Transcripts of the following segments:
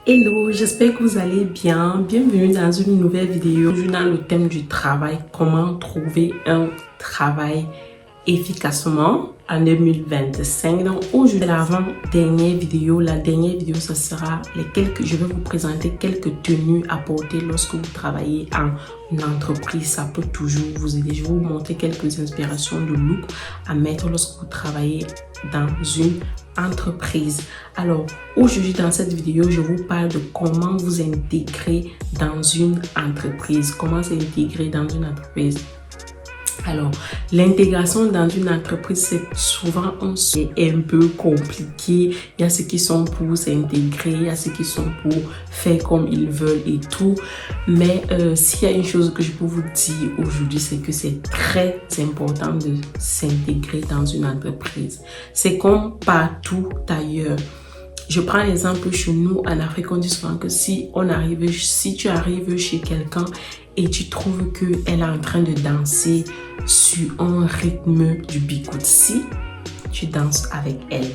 Hello, j'espère que vous allez bien. Bienvenue dans une nouvelle vidéo. Aujourd'hui dans le thème du travail, comment trouver un travail efficacement en 2025. Donc aujourd'hui, l'avant-dernière vidéo. La dernière vidéo, ce sera je vais vous présenter quelques tenues à porter lorsque vous travaillez en entreprise. Ça peut toujours vous aider. Je vais vous montrer quelques inspirations de look à mettre lorsque vous travaillez dans une entreprise. Alors aujourd'hui dans cette vidéo, je vous parle de comment vous intégrer dans une entreprise. Comment s'intégrer dans une entreprise. Alors, l'intégration dans une entreprise, c'est souvent un peu compliqué. Il y a ceux qui sont pour s'intégrer, il y a ceux qui sont pour faire comme ils veulent et tout. Mais s'il y a une chose que je peux vous dire aujourd'hui, c'est que c'est très important de s'intégrer dans une entreprise. C'est comme partout ailleurs. Je prends l'exemple chez nous en Afrique, on dit souvent que si tu arrives chez quelqu'un et tu trouves qu'elle est en train de danser sur un rythme du bikutsi, tu danses avec elle.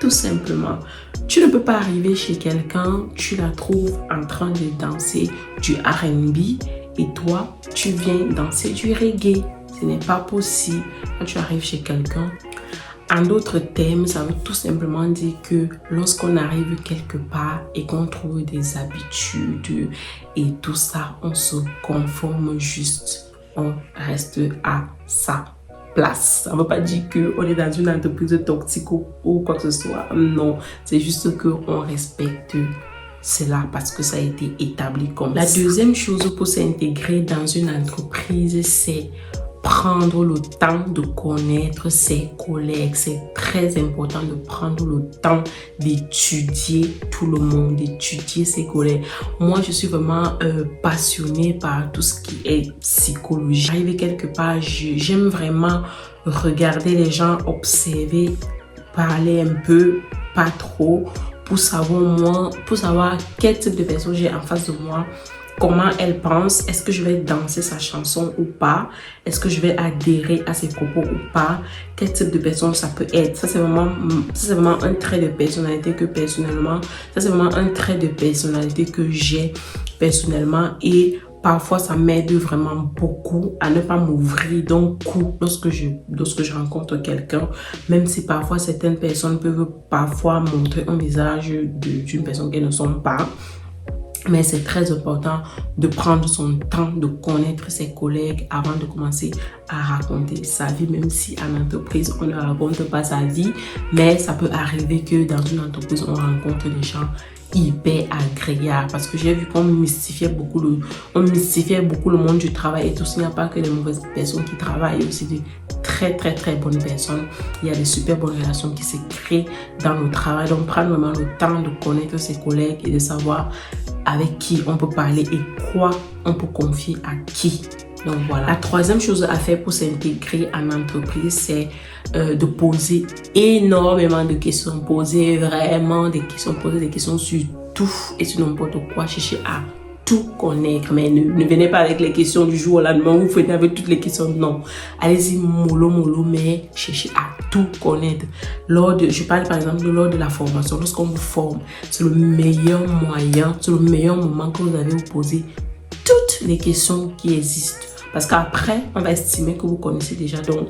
Tout simplement. Tu ne peux pas arriver chez quelqu'un, tu la trouves en train de danser du R&B et toi, tu viens danser du reggae. Ce n'est pas possible. Quand tu arrives chez quelqu'un, en d'autres termes, ça veut tout simplement dire que lorsqu'on arrive quelque part et qu'on trouve des habitudes et tout ça, on se conforme juste, on reste à sa place. Ça ne veut pas dire qu'on est dans une entreprise toxique ou quoi que ce soit. Non, c'est juste qu'on respecte cela parce que ça a été établi comme ça. La deuxième chose pour s'intégrer dans une entreprise, c'est prendre le temps de connaître ses collègues. C'est très important de prendre le temps d'étudier tout le monde, d'étudier ses collègues. Moi, je suis vraiment passionnée par tout ce qui est psychologie. Arriver quelque part, j'aime vraiment regarder les gens, observer, parler un peu, pas trop, pour savoir quel type de personne j'ai en face de moi. Comment elle pense, est-ce que je vais danser sa chanson ou pas, est-ce que je vais adhérer à ses propos ou pas, quel type de personne ça peut être. Ça c'est vraiment un trait de personnalité que personnellement, j'ai personnellement et parfois ça m'aide vraiment beaucoup à ne pas m'ouvrir d'un coup lorsque je rencontre quelqu'un, même si parfois certaines personnes peuvent parfois montrer un visage d'une personne qu'elles ne sont pas. Mais c'est très important de prendre son temps, de connaître ses collègues avant de commencer à raconter sa vie. Même si en entreprise, on ne raconte pas sa vie, mais ça peut arriver que dans une entreprise, on rencontre des gens hyper agréables. Parce que j'ai vu qu'on mystifiait beaucoup le monde du travail. Et tout, il n'y a pas que les mauvaises personnes qui travaillent, il y a aussi des très bonnes personnes. Il y a des super bonnes relations qui se créent dans le travail. Donc, prendre vraiment le temps de connaître ses collègues et de savoir avec qui on peut parler et quoi on peut confier à qui. Donc voilà. La troisième chose à faire pour s'intégrer en entreprise, c'est de poser énormément de questions. Poser des questions sur tout et sur n'importe quoi. Chercher à tout connaître, mais ne venez pas avec les questions du jour au lendemain, vous venez avec toutes les questions, non. Allez-y mollo, mais cherchez à tout connaître. Je parle par exemple lors de la formation, lorsqu'on vous forme, c'est le meilleur moyen, c'est le meilleur moment que vous avez vous poser toutes les questions qui existent. Parce qu'après, on va estimer que vous connaissez déjà, donc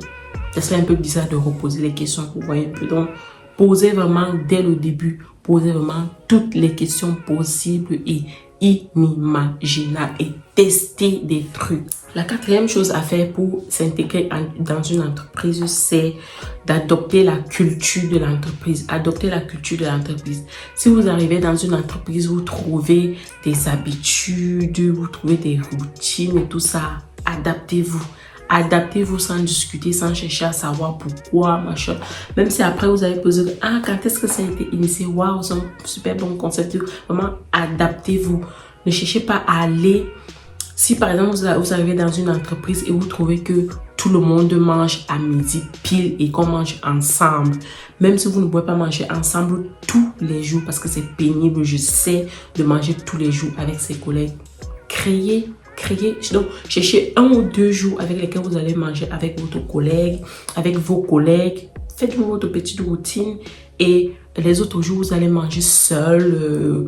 ça serait un peu bizarre de reposer les questions que vous voyez un peu. Donc, posez vraiment dès le début, posez vraiment toutes les questions possibles et inimaginables et tester des trucs. La quatrième chose à faire pour s'intégrer dans une entreprise, c'est d'adopter la culture de l'entreprise. Adopter la culture de l'entreprise. Si vous arrivez dans une entreprise, vous trouvez des habitudes, vous trouvez des routines et tout ça, adaptez-vous. Adaptez-vous sans discuter, sans chercher à savoir pourquoi, machin. Même si après vous avez posé, quand est-ce que ça a été initié? Waouh, c'est un super bon concept. Vraiment, adaptez-vous. Ne cherchez pas à aller. Si par exemple vous arrivez dans une entreprise et vous trouvez que tout le monde mange à midi pile et qu'on mange ensemble, même si vous ne pouvez pas manger ensemble tous les jours parce que c'est pénible, je sais, de manger tous les jours avec ses collègues, donc cherchez 1 ou 2 jours avec lesquels vous allez manger avec votre collègue, avec vos collègues. Faites-vous votre petite routine et les autres jours, vous allez manger seul,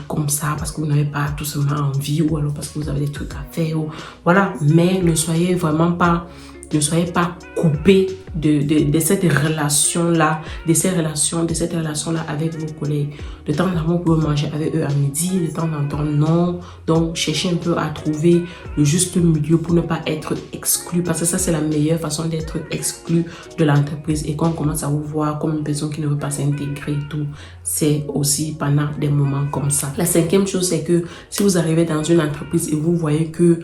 comme ça, parce que vous n'avez pas tout simplement envie, ou alors parce que vous avez des trucs à faire, ou, voilà. Mais ne soyez vraiment pas, ne soyez pas coupé de cette relation-là, de cette relation-là avec vos collègues. De temps en temps, vous pouvez manger avec eux à midi, de temps en temps, non. Donc, cherchez un peu à trouver le juste milieu pour ne pas être exclu, parce que ça, c'est la meilleure façon d'être exclu de l'entreprise. Et quand on commence à vous voir comme une personne qui ne veut pas s'intégrer et tout, c'est aussi pendant des moments comme ça. La cinquième chose, c'est que si vous arrivez dans une entreprise et vous voyez que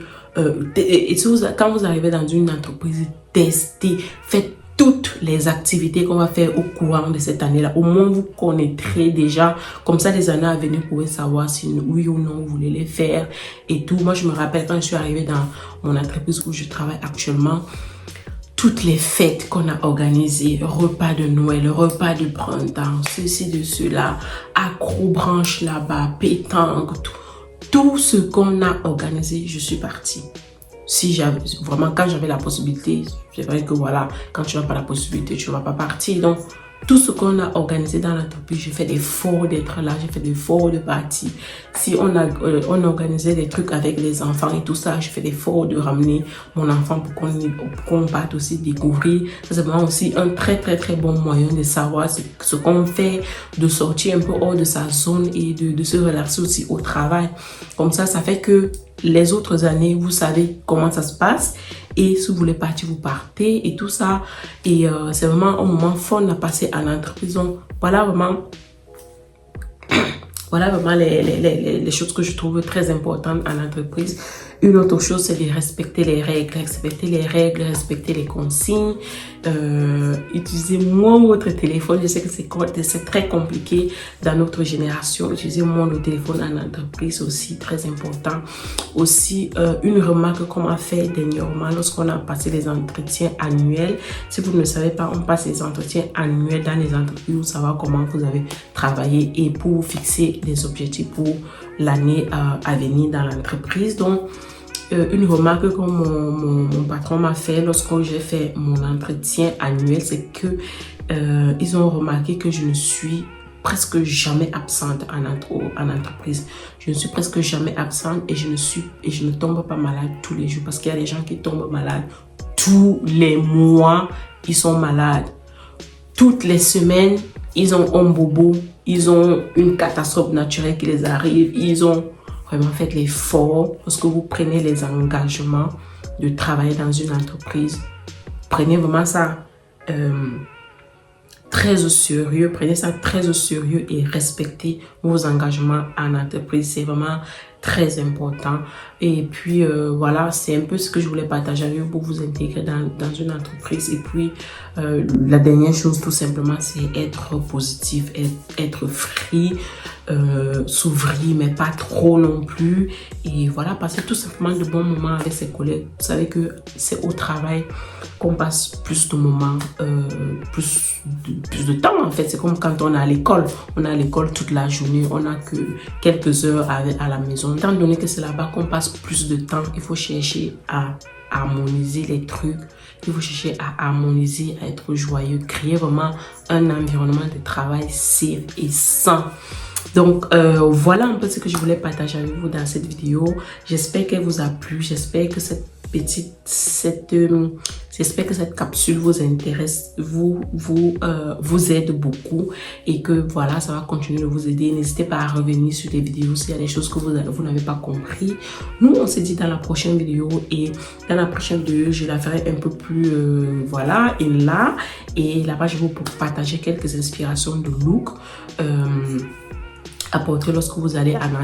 quand vous arrivez dans une entreprise, testez, faites toutes les activités qu'on va faire au courant de cette année-là. Au moins, vous connaîtrez déjà. Comme ça, les années à venir, vous pouvez savoir si oui ou non vous voulez les faire et tout. Moi, je me rappelle quand je suis arrivée dans mon entreprise où je travaille actuellement, toutes les fêtes qu'on a organisées, repas de Noël, repas de printemps, ceci, de cela, accro-branche là-bas, pétanque, tout ce qu'on a organisé, je suis partie. Si j'avais vraiment, quand j'avais la possibilité, c'est vrai que voilà, quand tu n'as pas la possibilité, tu ne vas pas partir. Donc, tout ce qu'on a organisé dans l'entreprise, j'ai fait l'effort d'être là, j'ai fait l'effort de partir. Si on organisait des trucs avec les enfants et tout ça, j'ai fait l'effort de ramener mon enfant pour qu'on parte aussi découvrir. Ça, c'est vraiment aussi un très bon moyen de savoir ce qu'on fait, de sortir un peu hors de sa zone et de se relaxer aussi au travail. Comme ça fait que les autres années, vous savez comment ça se passe. Et si vous voulez partir, vous partez et tout ça. Et c'est vraiment un moment fun à passer à l'entreprise. Donc, voilà vraiment les choses que je trouve très importantes en entreprise. Une autre chose, c'est de respecter les règles, respecter les consignes. Utilisez moins votre téléphone. Je sais que c'est très compliqué dans notre génération. Utilisez moins le téléphone en entreprise, aussi très important. Aussi, une remarque qu'on m'a fait dernièrement lorsqu'on a passé les entretiens annuels. Si vous ne le savez pas, on passe les entretiens annuels dans les entreprises pour savoir comment vous avez travaillé et pour fixer des objectifs pour l'année à venir dans l'entreprise. Donc, une remarque que mon patron m'a fait lorsque j'ai fait mon entretien annuel, c'est que ils ont remarqué que je ne suis presque jamais absente en entreprise. Je ne suis presque jamais absente et je ne tombe pas malade tous les jours, parce qu'il y a des gens qui tombent malades tous les mois. Ils sont malades toutes les semaines. Ils ont un bobo, ils ont une catastrophe naturelle qui les arrive. Ils ont vraiment fait l'effort, parce que vous prenez les engagements de travailler dans une entreprise. Prenez vraiment ça très au sérieux. Prenez ça très au sérieux et respectez vos engagements en entreprise. C'est vraiment très important. Et puis voilà, c'est un peu ce que je voulais partager avec vous pour vous intégrer dans une entreprise. Et puis la dernière chose, tout simplement, c'est être positif, être free, s'ouvrir, mais pas trop non plus. Et voilà, passer tout simplement de bons moments avec ses collègues. Vous savez que c'est au travail qu'on passe plus de moments, plus de temps en fait. C'est comme quand on est à l'école. On est à l'école toute la journée, on n'a que quelques heures à la maison. Étant donné que c'est là-bas qu'on passe plus de temps, il faut chercher à harmoniser les trucs. Il faut chercher à harmoniser, à être joyeux, créer vraiment un environnement de travail safe et sain. Donc voilà un peu ce que je voulais partager avec vous dans cette vidéo. J'espère qu'elle vous a plu. J'espère que j'espère que cette capsule vous intéresse, vous aide beaucoup, et que voilà, ça va continuer de vous aider. N'hésitez pas à revenir sur les vidéos s'il y a des choses que vous n'avez pas compris. Nous, on se dit dans la prochaine vidéo, et dans la prochaine vidéo, je la ferai un peu plus voilà, et là, et là-bas, je vais vous partager quelques inspirations de look apporter lorsque vous allez en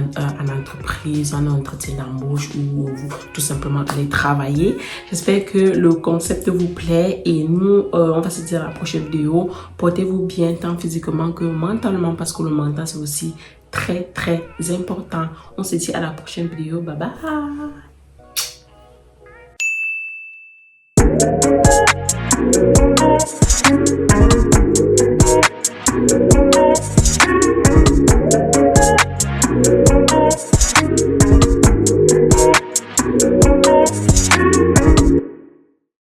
entreprise, en entretien d'embauche, ou tout simplement aller travailler. J'espère que le concept vous plaît, et nous, on va se dire à la prochaine vidéo. Portez-vous bien tant physiquement que mentalement, parce que le mental, c'est aussi très important. On se dit à la prochaine vidéo. Bye bye.